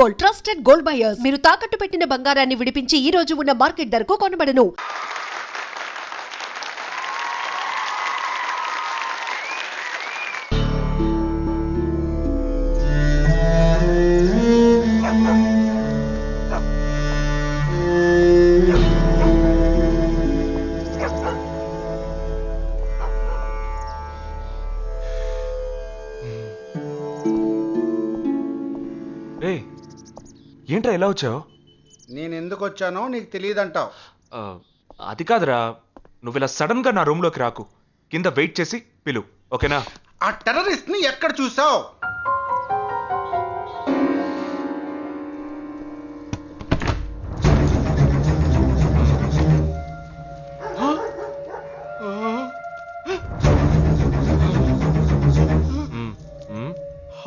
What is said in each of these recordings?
Gold, trusted gold buyers. మీరు తాకట్టు పెట్టిన బంగారాన్ని విడిపించి ఈ రోజు ఉన్న మార్కెట్ ధరకు కొనబడను. ఏంట్రా ఎలా వచ్చావు? నేను ఎందుకు వచ్చానో నీకు తెలియదంటావు. అది కాదురా, నువ్వు ఇలా సడన్ గా నా రూమ్ లోకి రాకు. కింద వెయిట్ చేసి పిలు, ఓకేనా? ఆ టెర్రరిస్ట్ ని ఎక్కడ చూసావు?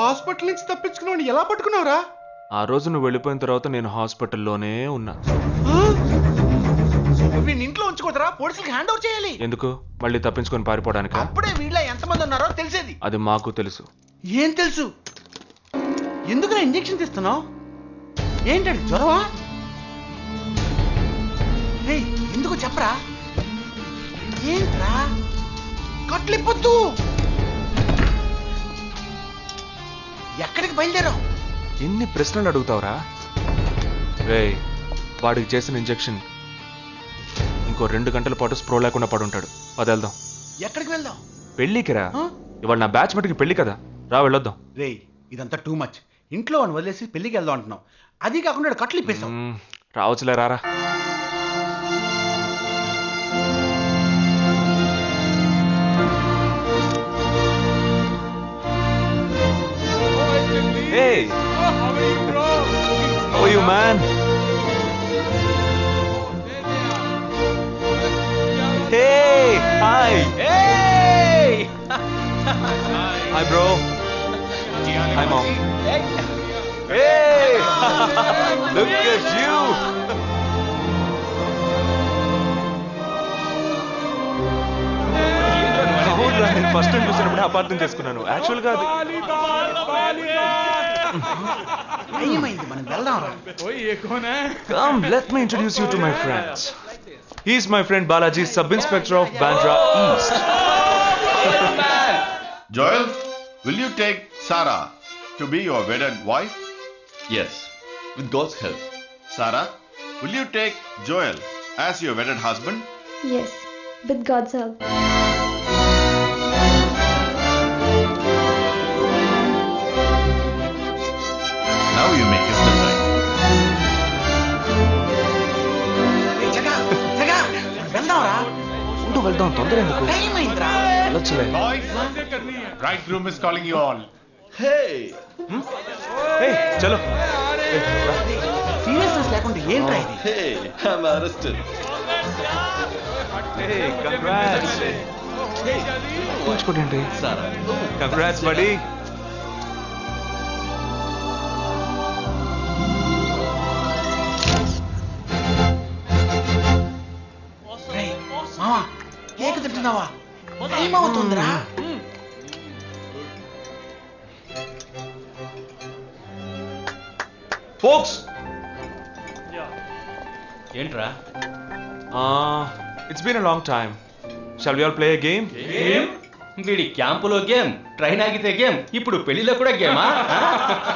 హాస్పిటల్ నుంచి తప్పించుకున్నావు, ఎలా పట్టుకున్నావురా? ఆ రోజు నువ్వు వెళ్ళిపోయిన తర్వాత నేను హాస్పిటల్లోనే ఉన్నా. ఇంట్లో ఉంచుకోదరా, పోలీసులకు హ్యాండ్ ఓవర్ చేయాలి. ఎందుకు? మళ్ళీ తప్పించుకొని పారిపోవడానికి? అప్పుడే వీళ్ళ ఎంతమంది ఉన్నారో తెలిసేది. అది మాకు తెలుసు. ఏం తెలుసు? ఎందుకు ఇంజెక్షన్ తీస్తున్నావు? ఏంటండి, జ్వరమా? ఎందుకు చెప్పరా? ఏంట్రా కట్లిప్పొద్దు. ఎక్కడికి బయలుదేరావు? ఎన్ని ప్రశ్నలు అడుగుతావురా? రేయ్, వాడికి చేసిన ఇంజెక్షన్ ఇంకో 2 గంటల పాటు స్ప్రో లేకుండా పడుంటాడు. అది వెళ్దాం. ఎక్కడికి వెళ్దాం? పెళ్ళికి రా. ఇవాళ నా బ్యాచ్ మటుకి పెళ్లి కదా, రా వెళ్ళొద్దాం. రేయ్, ఇదంతా టూ మచ్. ఇంట్లో వాడిని వదిలేసి పెళ్లికి వెళ్దాం అంటున్నావు. అది కాకుండా కట్లు ఇప్పేసావు. రావచ్చులే, రారా. Hey! How are you, man? Hey! Hi! Hey! Hi, bro. Hi, mom. Hey! Look at you! అవునురా, నేను ఫస్ట్ టైం చూసినప్పుడు అపార్థం చేసుకున్నాను. యాక్చువల్గా అది Come, let me introduce you to my friends. He is my friend Balaji, Sub-Inspector of Bandra East. Joel, will you take Sarah to be your wedded wife? Yes, with God's help. Sarah, will you take Joel as your wedded husband? Yes, with God's help. Now you may kiss them right. వెళ్దాం, తొందర ఎందుకు? వెళ్ళొచ్చులే. Boys, bridegroom is calling you all. Hey! చలో. Seriousness లేకుండా ఏంట్రా ఇది? Hey, I'm arrested. Congrats. పూచుకోండి. Sarah. Congrats, buddy. మావా, cake తింటున్నావా? Time అవుతుందిరా. Folks. ఏంట్రా? It's been a long time. Shall we all play a game? వీడి క్యాంపులో గేమ్, ట్రైన్ ఆగితే గేమ్, ఇప్పుడు పెళ్లిలో కూడా గేమా?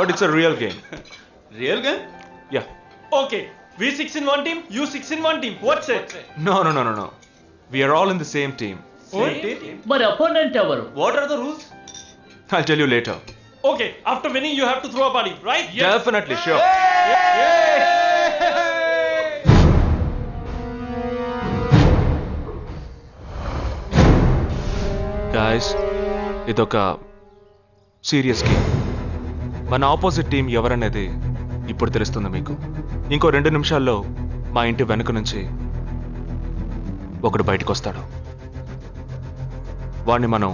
But it's a real game. Real game? Yeah. Okay, we 6 in one team, you 6 in one team. What's it? No. We are all in the same team. But opponent ever. What are the rules? I'll tell you later. Okay, after winning you have to throw a party, right? Definitely, sure. Guys, ఇదొక serious game. మన opposite team ఎవరనేది ఇప్పుడు తెలుస్తుంది మీకు. ఇంకో 2 నిమిషాల్లో మా ఇంటి వెనుక నుంచి ఒకడు బయటకు వస్తాడు. వాడిని మనం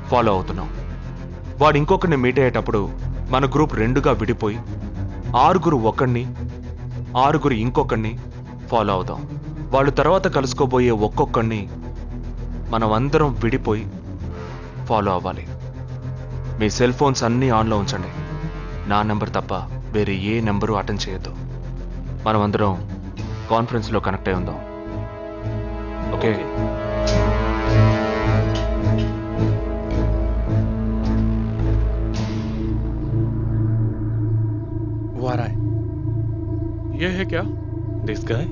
ఫాలో అవుతున్నాం. వాడు ఇంకొకరిని మీట్ అయ్యేటప్పుడు మన గ్రూప్ 2గా విడిపోయి 6 ఒకడిని 6 ఇంకొకరిని ఫాలో అవుదాం. వాళ్ళు తర్వాత కలుసుకోబోయే ఒక్కొక్కడిని మనం అందరం విడిపోయి ఫాలో అవ్వాలి. మీ సెల్ ఫోన్స్ అన్నీ ఆన్లో ఉంచండి. నా నెంబర్ తప్ప వేరే ఏ నెంబరు అటెండ్ చేయొద్దు. మనం అందరం కాన్ఫరెన్స్లో కనెక్ట్ అయి ఉందాం. ఓకే? वो आ रहा है. ये है क्या? This guy?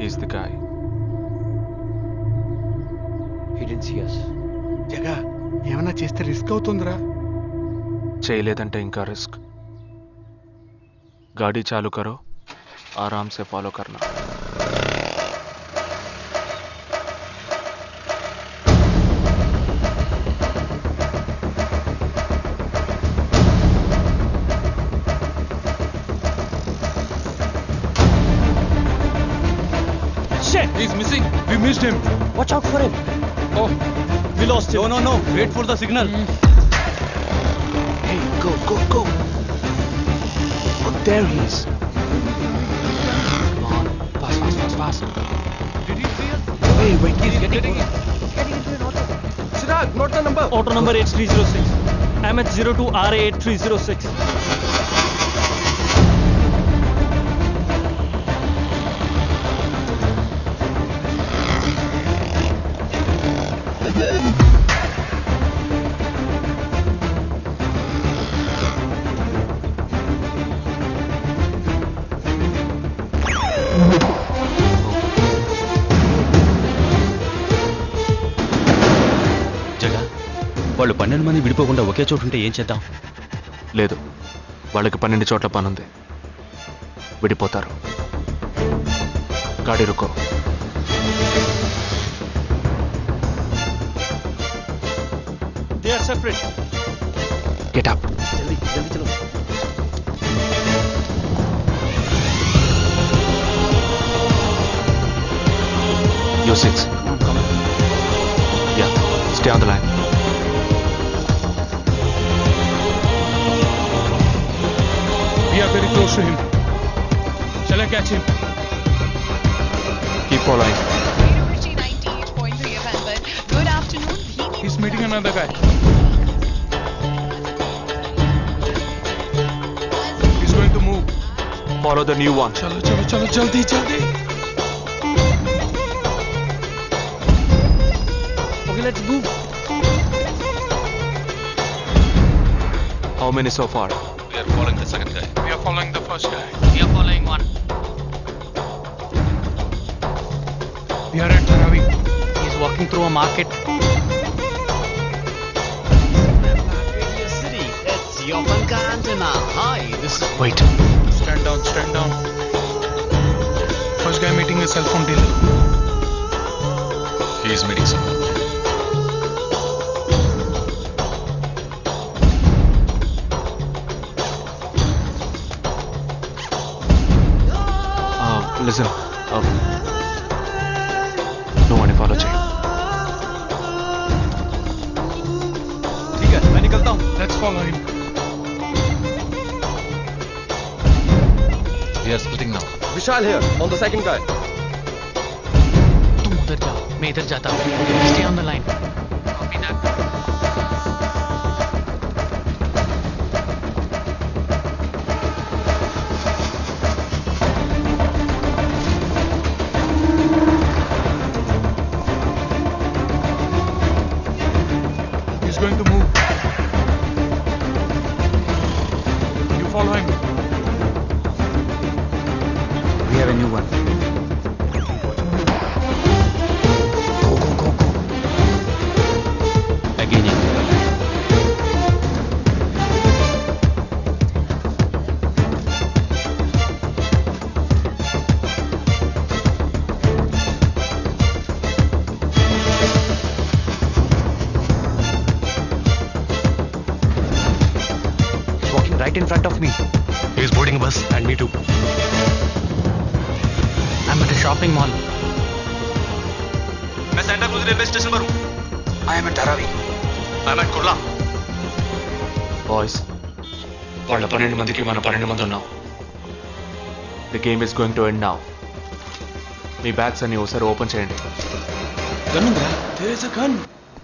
Is the guy. He didn't see us. జగా ఏమైనా చేస్తే రిస్క్ అవుతుందిరా. చేయలేదంటే ఇంకా రిస్క్. गाड़ी चालू करो, आराम से फॉलो करना. Shit! He's missing. We missed him. Watch out for him. Oh, We lost him. no. Wait for the signal. Hey, go. Oh, there he is. Come on, fast. Did he see us? Hey, wait, He's getting it. Chirag, note the number. Auto number H306. MH02 RA8306. జగా వాళ్ళు 12 మంది విడిపోకుండా ఒకే చోటు ఉంటే ఏం చేద్దాం? లేదు, వాళ్ళకి 12 చోట్ల పనుంది. విడిపోతారు. గాడి రుకో. They are separate. Get up. जल्दी चलो. You 6. Come on. Yeah, stay on the line. We are very close to him. Shall I catch him? Keep following. Good afternoon. He's meeting another guy. He's going to move. Follow the new one. चलो जल्दी. Okay, let's move. How many so far? We are following the second guy. We are following the first guy. We are following one. We are at Dharavi. He's walking through a market. City. It's Yopanka Antenna. Hi, this is... Wait. Stand down. First guy meeting a cell phone dealer. He is meeting someone. Listen. No one follow check. ठीक है, मैं निकलता हूँ. Let's follow him. We are splitting now. Vishal here, on the second guy. तुम उधर जाओ, मैं इधर जाता हूँ. Stay on the line. Copy that. He's going to move. You follow him. We have a new one. Again. He's walking right in front of me. He is boarding a bus and me too. I'm at a shopping mall. मैं Santa cruise railway station पर हूँ. I am at Dharavi. I'm at Kurla. Boys, వాళ్ళ 12 మందికి మన 12 మంది ఉన్నాం. The game is going to end now. Me bags అన్ని ఒకసారి ఓపెన్ చేయండి. గన్ ఉందా? There is a gun.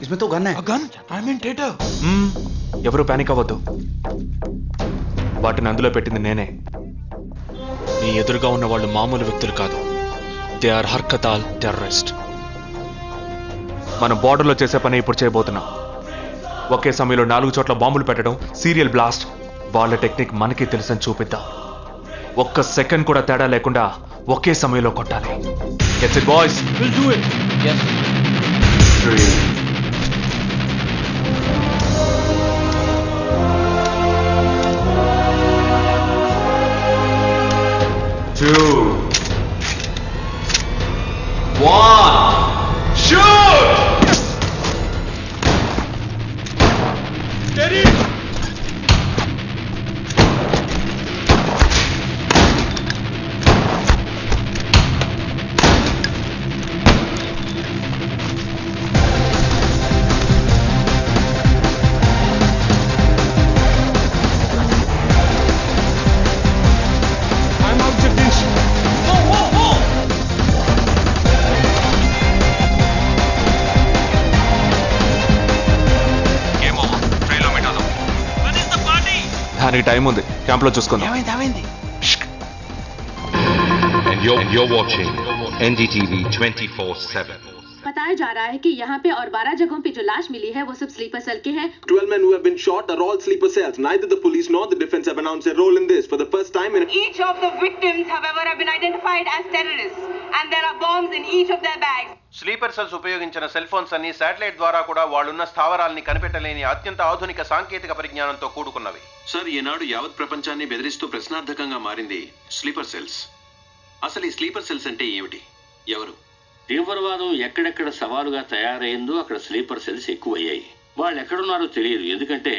इसमें तो गन है. A gun? I'm in theater. ఎవరు ప్యానిక్ అవ్వద్దు. వాటిని అందులో పెట్టింది నేనే. నీ ఎదురుగా ఉన్న వాళ్ళు మామూలు వ్యక్తులు కాదు. They are Harkatul terrorist. మనం బార్డర్లో చేసే పని ఇప్పుడు చేయబోతున్నాం. ఒకే సమయంలో 4 చోట్ల బాంబులు పెట్టడం, సీరియల్ బ్లాస్ట్. వాళ్ళ టెక్నిక్ మనకి తెలుసని చూపిద్దాం. ఒక్క సెకండ్ కూడా తేడా లేకుండా ఒకే సమయంలో కొట్టాలి. Gets it boys. We'll do it. Yes. 3 2 1 shoot! Steady. I'm out, Jagdish. Whoa, whoa, whoa! Game over. ట్రైన్లో మీట్ అవుదాం. దానికి టైం ఉంది. క్యాంప్లో చూసుకుందాం. ఏమైంది And you're watching NDTV 24/7. बताया जा रहा है कि यहाँ पे और 12 जगहों पे जो लाश मिली है वो सब स्लीपर सेल के हैं. 12 men who have been shot are all sleeper cells. Neither the police nor the defense have announced their role in this. For the first time in Each of the victims, however, have been identified as terrorists and there are bombs in each of their bags. Sleeper cells ఉపయోగించిన cell phones అన్ని satellite ద్వారా కూడా వాళ్ళున్న స్థావరాల్ని కనిపెట్టలేని అత్యంత ఆధునిక సాంకేతిక పరిజ్ఞానంతో కూడుకున్నవి. Sir, ఈనాడు యావత్ ప్రపంచాన్ని బెదిరిస్తూ ప్రశ్నార్థకంగా మారింది స్లీపర్ సెల్స్. అసలు ఈ స్లీపర్ సెల్స్ అంటే ఏమిటి? ఎవరు? తీవ్రవాదం ఎక్కడెక్కడ సవాలుగా తయారైందో అక్కడ స్లీపర్ సెల్స్ ఎక్కువయ్యాయి. వాళ్ళు ఎక్కడున్నారో తెలియదు. ఎందుకంటే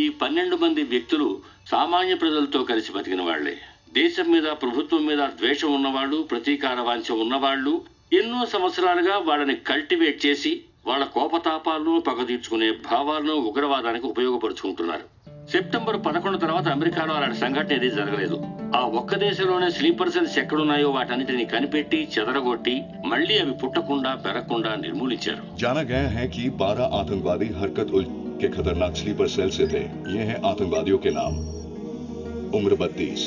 ఈ 12 మంది వ్యక్తులు సామాన్య ప్రజలతో కలిసి బతికిన వాళ్లే. దేశం మీద, ప్రభుత్వం మీద ద్వేషం ఉన్నవాళ్ళు, ప్రతీకార వాంఛ ఉన్నవాళ్ళు ఎన్నో సంవత్సరాలుగా వాళ్ళని కల్టివేట్ చేసి వాళ్ళ కోపతాపాలను, పగ తీర్చుకునే భావాలను ఉగ్రవాదానికి ఉపయోగపరుచుకుంటున్నారు. సెప్టెంబర్ 11 తర్వాత అమెరికాలో అలాంటి సంఘటన ఏది జరగలేదు. ఆ ఒక్క దేశంలోనే స్లీపర్ సెల్స్ ఎక్కడున్నాయో వాటన్నిటిని కనిపెట్టి చెదరగొట్టి మళ్లీ అవి పుట్టకుండా పెరగకుండా నిర్మూలించారు. जाना गया है कि 12 आतंकवादी हरकत उल के खतरनाक स्लीपर सेल से थे. ये हैं आतंकवादियों के नाम: उम्र 32,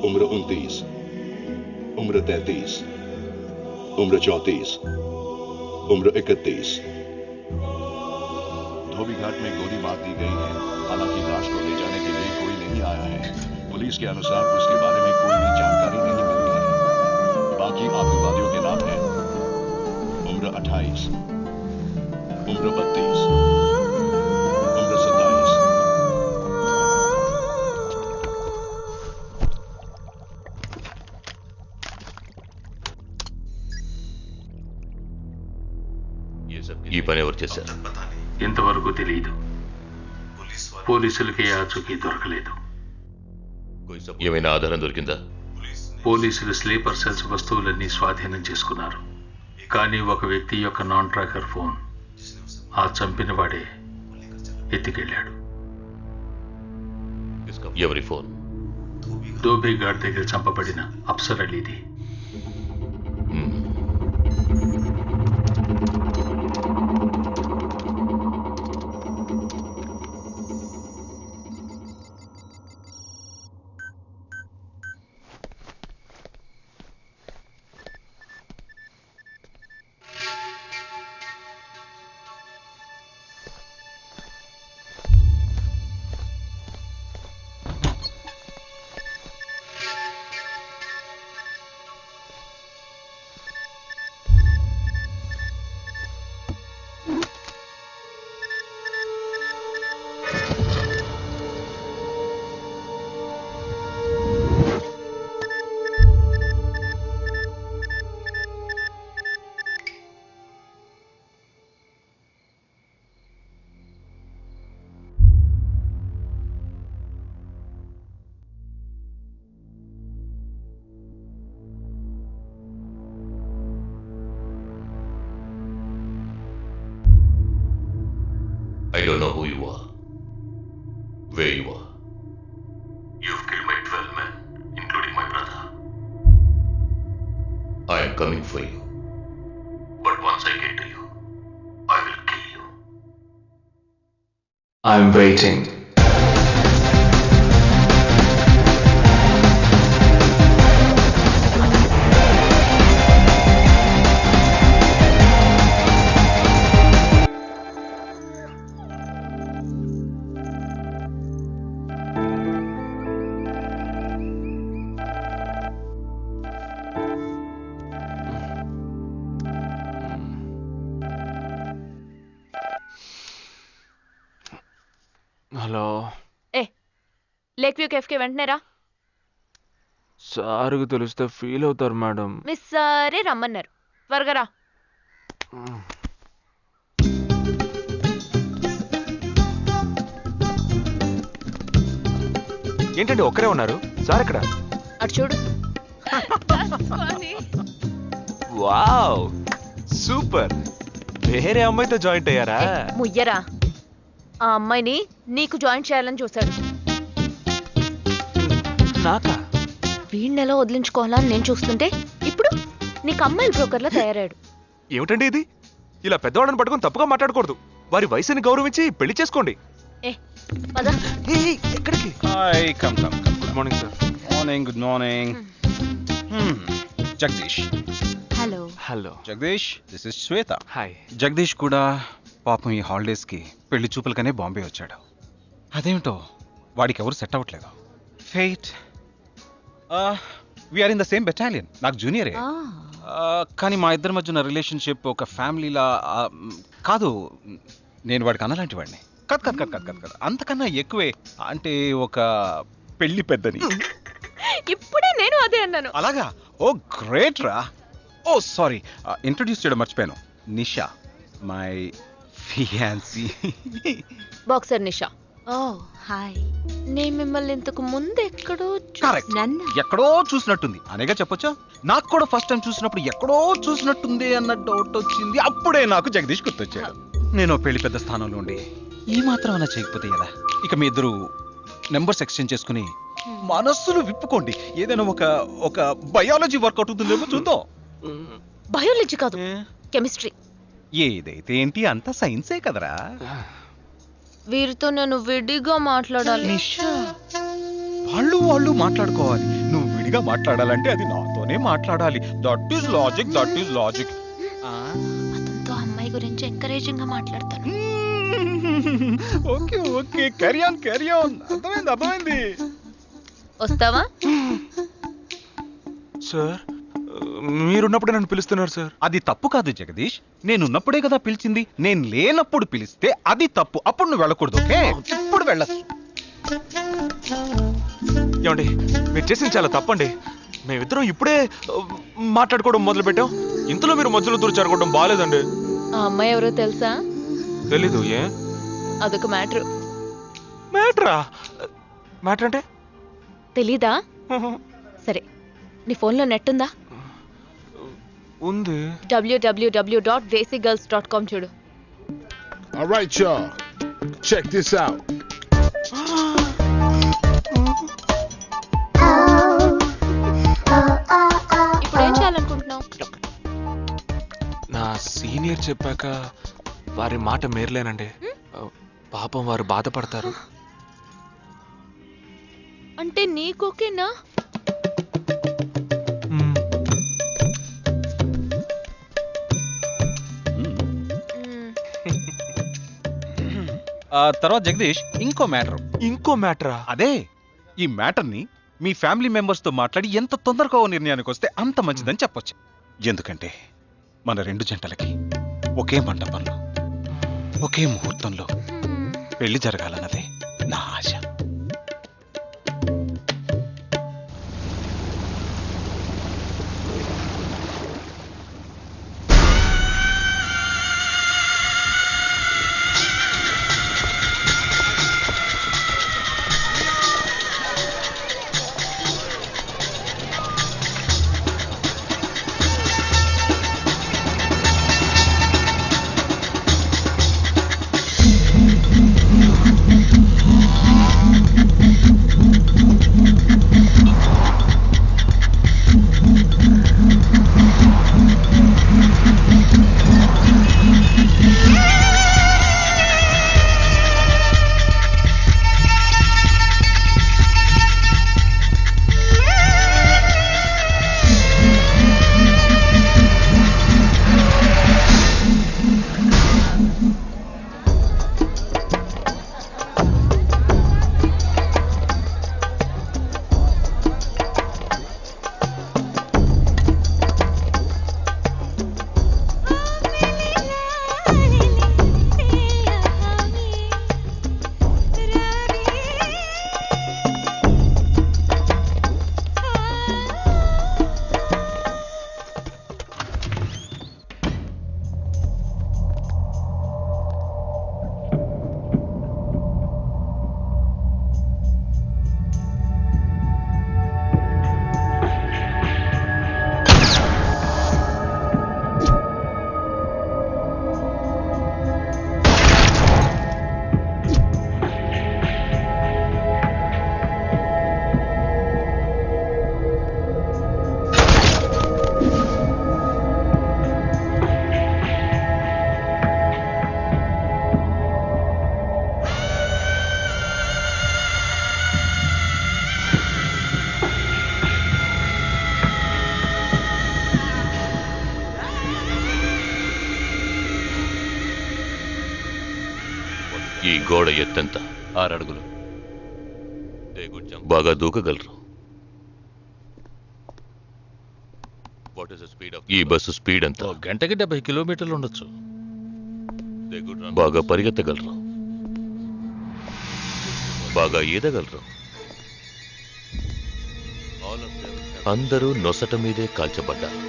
उम्र 29, उम्र 33, उम्र 34, उम्र 31. धोबी घाट में गोली मार दी गई है. हालांकि लाश को ले जाने के लिए कोई नहीं आया है. पुलिस के अनुसार उसके बारे में कोई भी जानकारी नहीं मिली है. बाकी आतंकवादियों के नाम हैं: उम्र 28, उम्र 32, उम्र 27. ఈ పని ఎవరు చేశారు? ఇంతవరకు తెలియదు. పోలీసులకి ఆచూకీ దొరకలేదు. ఏమైనా ఆధారం దొరికిందా? పోలీసులు స్లీపర్ సెల్స్ వస్తువులన్నీ స్వాధీనం చేసుకున్నారు. కానీ ఒక వ్యక్తి యొక్క నాన్ ట్రాకర్ ఫోన్ ఆ చంపిన వాడే ఎత్తికెళ్ళాడు. ఎవరి ఫోన్? ధోబీ ఘాట్ దగ్గర చంపబడిన Afsar అలీది. I don't know who you are, where you are. You've killed my 12 men, including my brother. I am coming for you. But once I get to you, I will kill you. I'm waiting. Lake view కేఫ్కి వెంటనే రా. సార్కి తెలిస్తే feel అవుతారు madam. Miss సరే రమ్మన్నారు, త్వరగా రా. ఏంటండి ఒక్కరే ఉన్నారు? సార్ ఎక్కడ? అటు చూడు. Wow super. వేరే అమ్మాయితో జాయింట్ అయ్యారా? ముయ్యరా, ఆ అమ్మాయిని నీకు జాయిన్ చేయాలని చూశాడు. నాకా? వీణ్ణెలా వదిలించుకోవాలని నేను చూస్తుంటే ఇప్పుడు నీకు అమ్మాయిల బ్రోకర్లా తయారాడు. ఏమిటండి ఇది? ఇలా పెద్దవాళ్ళని పట్టుకొని తప్పుగా మాట్లాడకూడదు. వారి వయసుని గౌరవించి పెళ్లి చేసుకోండి. ఎక్కడికి? Hi, come. Good morning sir. Good morning. Jagadish. Hello. Hello Jagadish, this is Shweta. Hi. Jagadish కూడా పాపం ఈ హాలిడేస్కి పెళ్లి చూపులకనే బాంబే వచ్చాడు. అదేమిటో వాడికి ఎవరు సెట్ అవ్వట్లేదు. Fight. We are in the same battalion. నాకు జూనియరే. కానీ మా ఇద్దరి మధ్య ఉన్న రిలేషన్షిప్ ఒక ఫ్యామిలీలా కాదు. నేను వాడికి అన్నలాంటి వాడిని కాదు. అంతకన్నా ఎక్కువే. అంటే ఒక పెళ్లి పెద్దని. ఇప్పుడే నేను అదే అన్నాను. అలాగా? ఓ గ్రేట్ రా. ఓ సారీ, ఇంట్రొడ్యూస్ చేయడం మర్చిపోయాను. Nisha, my fiancee. Boxer Nisha. Oh hi. నేను మిమ్మల్ని ఇంతకు ముందు ఎక్కడో ఎక్కడో చూసినట్టుంది అనేగా చెప్పొచ్చా? నాకు కూడా ఫస్ట్ టైం చూసినప్పుడు ఎక్కడో చూసినట్టుంది అన్న డౌట్ వచ్చింది. అప్పుడే నాకు జగదీష్ గుర్తొచ్చాడు. నేను పెళ్లి పెద్ద స్థానంలో ఉండి ఈ మాత్రం అలా చేయకపోతే ఎలా? ఇక మీ ఇద్దరు నెంబర్స్ ఎక్స్చేంజ్ చేసుకుని మనస్సులు విప్పుకోండి. ఏదైనా ఒక బయాలజీ వర్కౌట్ అవుతుందేమో చూద్దాం. బయాలజీ కాదు, కెమిస్ట్రీ. ఏదైతే ఏంటి, అంతా సైన్సే కదరా. వీరితో నేను విడిగా మాట్లాడాలి. వాళ్ళు మాట్లాడుకోవాలి. నువ్వు విడిగా మాట్లాడాలంటే అది నాతోనే మాట్లాడాలి. That is logic. అతనితో అమ్మాయి గురించి ఎంకరేజింగ్ గా మాట్లాడతాను. Okay, carry on. అర్థమైంది. వస్తావా? సార్, మీరున్నప్పుడే నన్ను పిలుస్తున్నారు సార్. అది తప్పు కాదు జగదీష్. నేనున్నప్పుడే కదా పిలిచింది. నేను లేనప్పుడు పిలిస్తే అది తప్పు. అప్పుడు నువ్వు వెళ్ళకూడదు. ఓకే, ఇప్పుడు వెళ్ళచ్చు. ఏమండి, మీరు చేసింది చాలా తప్పండి. మేమిద్దరం ఇప్పుడే మాట్లాడుకోవడం మొదలు పెట్టాం. ఇంతలో మీరు మధ్యలో దూర్చారుకోవడం బాగాలేదండి. ఆ అమ్మాయి ఎవరో తెలుసా? తెలీదు. ఏ? అదొక మ్యాటర్. మ్యాటర్ అంటే తెలీదా? సరే, నీ ఫోన్లో నెట్ ఉందా? ఉంది. www.desicgirls.com చూడు. All right, y'all. Check this out. ఇప్పుడు ఏం చేయాలనుకుంటున్నావు? నా సీనియర్ చెప్పాక వారి మాట మేరలేనండి. పాపం వారు బాధపడతారు. అంటే నీకోకేనా? తర్వాత జగదీష్, ఇంకో మ్యాటరా? అదే, ఈ మ్యాటర్ని మీ ఫ్యామిలీ మెంబర్స్ తో మాట్లాడి ఎంత తొందరగా ఓ నిర్ణయానికి వస్తే అంత మంచిదని చెప్పొచ్చు. ఎందుకంటే మన రెండు జంటలకి ఒకే మండపంలో ఒకే ముహూర్తంలో పెళ్లి జరగాలన్నదే నా ఆశ. గోడ ఎత్తెంత? 6 అడుగులు. బాగా దూకగలరు. ఈ బస్సు స్పీడ్ ఎంత? గంటకి 70 కిలోమీటర్లు ఉండొచ్చు. బాగా పరిగెత్తగలరు. బాగా ఈదగలరు. అందరూ నొసట మీదే కాల్చబడ్డారు.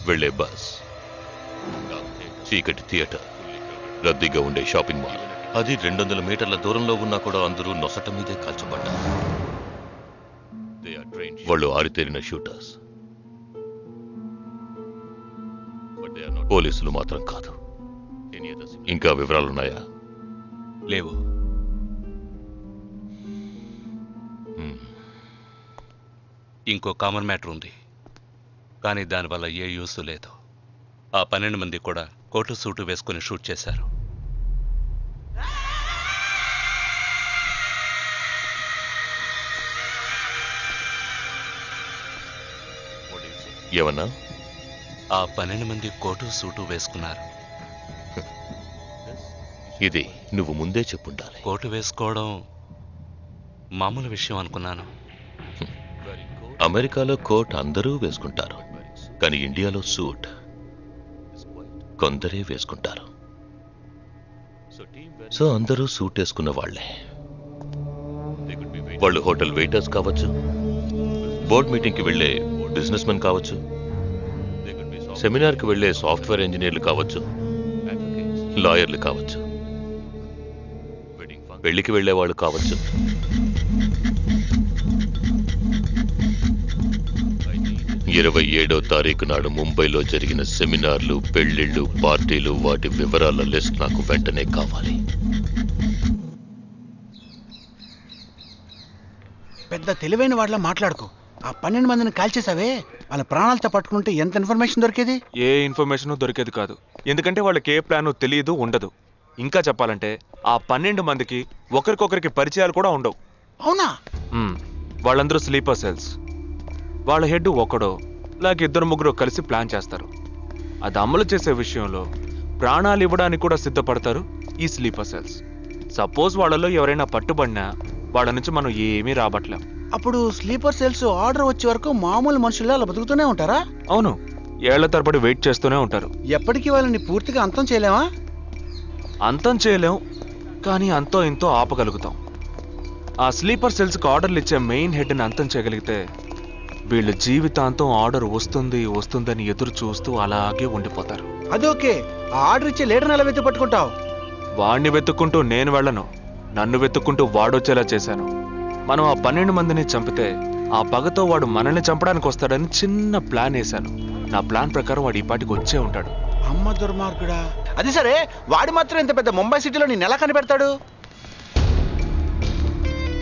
వెళ్లే బస్, చీకటి థియేటర్, రద్దీగా ఉండే షాపింగ్ మాల్, అది 200 మీటర్ల దూరంలో ఉన్నా కూడా అందరూ నొసట మీదే కాల్చబడ్డారు. వాళ్ళు ఆరితేరిన షూటర్స్. పోలీసులు మాత్రం కాదు. ఇంకా వివరాలున్నాయా? లేవు. ఇంకో కామన్ మ్యాటర్ ఉంది, కానీ దానివల్ల ఏ యూస్ లేదు. ఆ 12 మంది కూడా కోటు సూటు వేసుకుని షూట్ చేశారు. ఏమన్నా? ఆ 12 మంది కోటు సూటు వేసుకున్నారు. ఇది నువ్వు ముందే చెప్పుండాలి. కోటు వేసుకోవడం మామూలు విషయం అనుకున్నాను. అమెరికాలో కోట్ అందరూ వేసుకుంటారు, కానీ ఇండియాలో సూట్ కొందరే వేసుకుంటారు. సో అందరూ సూట్ వేసుకున్న వాళ్లే. వాళ్ళు హోటల్ వెయిటర్స్ కావచ్చు, బోర్డ్ మీటింగ్కి వెళ్లే బిజినెస్ మెన్ కావచ్చు, సెమినార్కి వెళ్లే సాఫ్ట్వేర్ ఇంజనీర్లు కావచ్చు, లాయర్లు కావచ్చు, పెళ్లికి వెళ్లేవాళ్ళు కావచ్చు. 27వ తారీఖు నాడు ముంబైలో జరిగిన సెమినార్లు, పెళ్లిళ్లు, పార్టీలు, వాటి వివరాల లిస్ట్ నాకు వెంటనే కావాలి. పెద్ద తెలివైన వాళ్ళ మాట్లాడుకో. ఆ 12 మందిని కాల్చేసావే, వాళ్ళ ప్రాణాలతో పట్టుకుంటే ఎంత ఇన్ఫర్మేషన్ దొరికేది? ఏ ఇన్ఫర్మేషన్ దొరికేది కాదు. ఎందుకంటే వాళ్ళకి ఏ ప్లాన్ తెలియదు, ఉండదు. ఇంకా చెప్పాలంటే ఆ 12 మందికి ఒకరికొకరికి పరిచయాలు కూడా ఉండవు. అవునా? వాళ్ళందరూ స్లీపర్ సెల్స్. వాళ్ళ హెడ్ ఒకడో లేక 2-3 కలిసి ప్లాన్ చేస్తారు. అది అమలు చేసే విషయంలో ప్రాణాలు ఇవ్వడానికి కూడా సిద్ధపడతారు ఈ స్లీపర్ సెల్స్. సపోజ్ వాళ్ళలో ఎవరైనా పట్టుబడినా వాళ్ళ నుంచి మనం ఏమీ రాబట్టలేం. అప్పుడు స్లీపర్ సెల్స్ ఆర్డర్ వచ్చే వరకు మామూలు మనుషుల్లో అలా బతుకుతూనే ఉంటారా? అవును, ఏళ్ల తరబడి వెయిట్ చేస్తూనే ఉంటారు. ఎప్పటికీ వాళ్ళని పూర్తిగా అంతం చేయలేమా? అంతం చేయలేం, కానీ అంతో ఇంతో ఆపగలుగుతాం. ఆ స్లీపర్ సెల్స్కి ఆర్డర్లు ఇచ్చే మెయిన్ హెడ్ని అంతం చేయగలిగితే వీళ్ళు జీవితాంతం ఆర్డర్ వస్తుందని ఎదురు చూస్తూ అలాగే ఉండిపోతారు. అదోకే, ఆ ఆర్డర్ ఇచ్చే లీడర్ని ఎలా వెతుకు పట్టుకుంటావు? వాడిని వెతుక్కుంటూ నేను వెళ్ళను, నన్ను వెతుక్కుంటూ వాడొచ్చేలా చేశాను. మనం ఆ 12 మందిని చంపితే ఆ పగతో వాడు మనల్ని చంపడానికి వస్తాడని చిన్న ప్లాన్ వేశాను. నా ప్లాన్ ప్రకారం వాడు ఈ పాటికి వచ్చే ఉంటాడు. అమ్మ దుర్మార్గుడా! అది సరే, వాడు మాత్రం ఇంత పెద్ద ముంబై సిటీలో నేను ఎలా కనిపెడతాడు?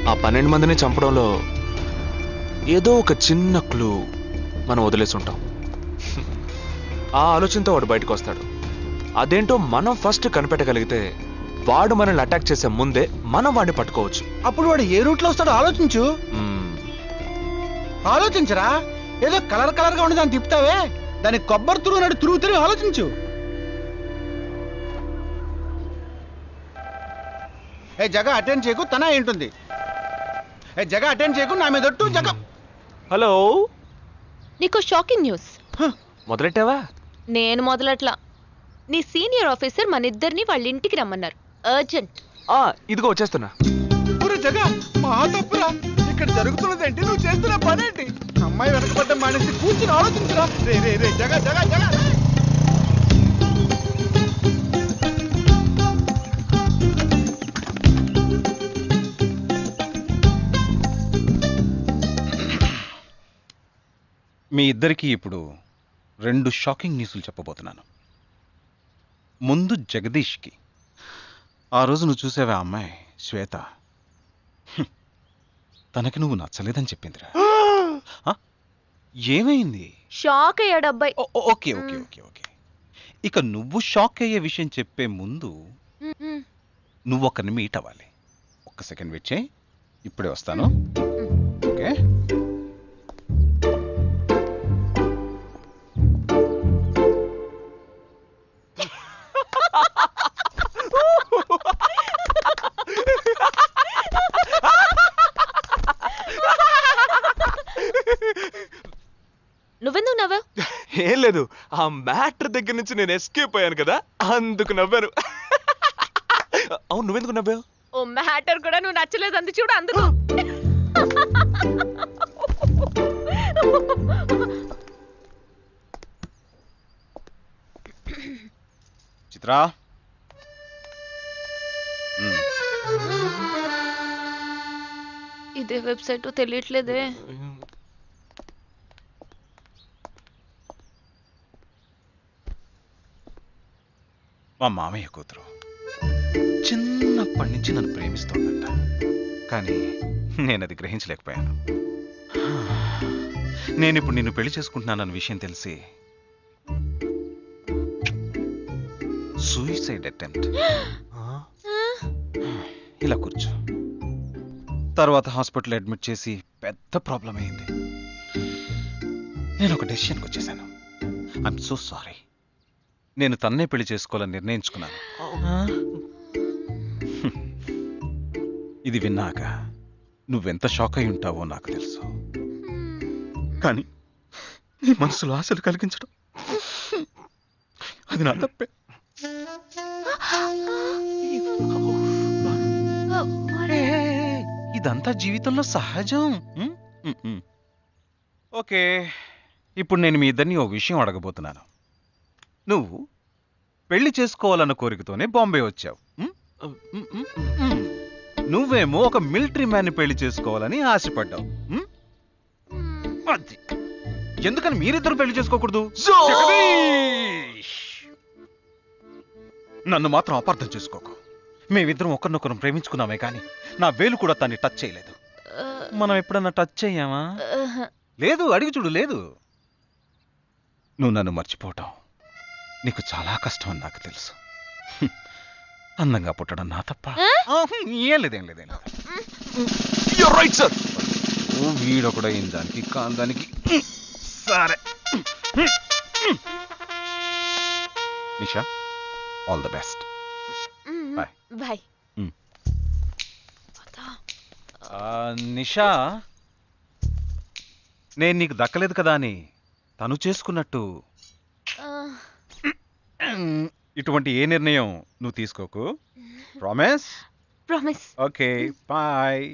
ఆ 12 మందిని చంపడంలో ఏదో ఒక చిన్న క్లూ మనం వదిలేసి ఉంటాం. ఆ ఆలోచనతో వాడు బయటకు వస్తాడు. అదేంటో మనం ఫస్ట్ కనిపెట్టగలిగితే వాడు మనల్ని అటాక్ చేసే ముందే మనం వాడిని పట్టుకోవచ్చు. అప్పుడు వాడు ఏ రూట్లో వస్తాడో ఆలోచించు. ఆలోచించరా? ఏదో కలర్ గా ఉండి దాన్ని తిప్పుతావే, దాని కొబ్బరి తురుగు తిరిగి ఆలోచించు. ఏ జగ అటెండ్ చేయకు, తన ఏంటుంది? ఏ జగ అటెండ్ చేయకు, నా మీద ఒట్టు. జగ హలో, నీకు షాకింగ్ న్యూస్. మొదలెట్టావా? నేను మొదలట్లా. నీ సీనియర్ ఆఫీసర్ మన ఇద్దరిని వాళ్ళ ఇంటికి రమ్మన్నారు, అర్జెంట్. ఇదిగో వచ్చేస్తున్నా. జగ మా తప్పురా, ఇక్కడ జరుగుతున్నదేంటి, నువ్వు చేస్తున్న పనేంటి? అమ్మాయి వెనకబడ్డ మానేసి కూర్చుని ఆలోచించరా. రే రే రే జగ జగ జగ మీ ఇద్దరికీ ఇప్పుడు 2 షాకింగ్ న్యూస్లు చెప్పబోతున్నాను. ముందు జగదీష్కి. ఆ రోజు నువ్వు చూసావా అమ్మాయి శ్వేత, తనకి నువ్వు నచ్చలేదని చెప్పిందిరా. ఏమైంది? షాక్ అయ్యాడు అబ్బాయి. ఓకే ఓకే ఓకే ఓకే ఇక నువ్వు షాక్ అయ్యే విషయం చెప్పే ముందు నువ్వు ఒకరిని మీట్ అవ్వాలి. ఒక్క సెకండ్ వెయిట్ చేయి, ఇప్పుడే వస్తాను. ఓకే, నవ్వావు? ఏం లేదు, ఆ మ్యాటర్ దగ్గర నుంచి నేను ఎస్కేప్ అయ్యాను కదా, అందుకు నవ్వాను. అవును, నువ్వెందుకు నవ్వావు? ఓ మ్యాటర్ కూడా నువ్వు నచ్చలేదు అంది చూడు అందుకు. చిత్రా, ఇదే వెబ్సైట్ తెలియట్లేదే. మా మామయ్య కూతురు చిన్నప్పటి నుంచి నన్ను ప్రేమిస్తోందంట, కానీ నేను అది గ్రహించలేకపోయాను. నేను ఇప్పుడు నిన్ను పెళ్లి చేసుకుంటున్నానన్న విషయం తెలిసి సూసైడ్ అటెంప్ట్. ఇలా కూర్చో. తర్వాత హాస్పిటల్ అడ్మిట్ చేసి పెద్ద ప్రాబ్లం అయింది. నేను ఒక డెసిషన్కి వచ్చేసాను. I'm so sorry. నేను తన్నే పెళ్లి చేసుకోవాలని నిర్ణయించుకున్నాను. ఇది విన్నాక నువ్వెంత షాక్ అయి ఉంటావో నాకు తెలుసు, కానీ నీ మనసులో ఆశలు కలిగించడం అది నా తప్పే. ఇదంతా జీవితంలో సహజం. ఓకే, ఇప్పుడు నేను మీ ఇద్దరిని ఓ విషయం అడగబోతున్నాను. నువ్వు పెళ్లి చేసుకోవాలన్న కోరికతోనే బాంబే వచ్చావు. నువ్వేమో ఒక మిలిటరీ మ్యాన్ని పెళ్లి చేసుకోవాలని ఆశపడ్డావు. అది ఎందుకని మీరిద్దరు పెళ్లి చేసుకోకూడదు? నన్ను మాత్రం అపార్థం చేసుకోకు. మేమిద్దరం ఒకరినొకరం ప్రేమించుకున్నామే కానీ నా వేలు కూడా తన్ని టచ్ చేయలేదు. మనం ఎప్పుడన్నా టచ్ అయ్యామా? లేదు, అడిగి చూడు. లేదు. నువ్వు నన్ను మర్చిపోవటం నీకు చాలా కష్టం అని నాకు తెలుసు. అందంగా పుట్టడం నా తప్ప. ఏం లేదేం లేదేం లేదు. Right sir. వీడొకడు అయిన దానికి కాని దానికి. సరే Nisha, all the best. Bye bye. Nisha, నేను నీకు దక్కలేదు కదా అని తను చేసుకున్నట్టు ఇటువంటి ఏ నిర్ణయం నువ్వు తీసుకోకు. ప్రామిస్? ప్రామిస్. Okay, bye.